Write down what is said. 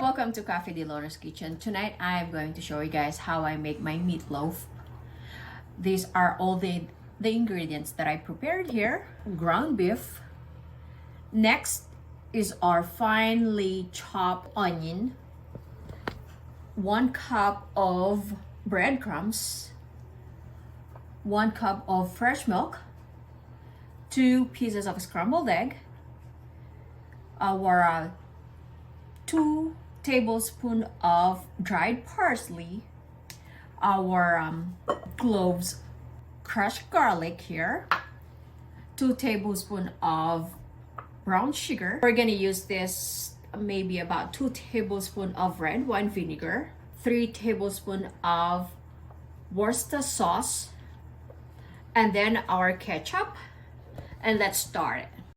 welcome to Cafe de Lona's Kitchen. Tonight I'm going to show you guys how I make my meatloaf. These are all the ingredients that I prepared here. Ground beef. Next is our finely chopped onion. 1 cup of breadcrumbs. 1 cup of fresh milk. 2 pieces of scrambled egg. Our 2 tablespoons of dried parsley, our cloves, crushed garlic here, 2 tablespoons of brown sugar. We're gonna use this maybe about 2 tablespoons of red wine vinegar, 3 tablespoons of Worcester sauce, and then our ketchup. And let's start it.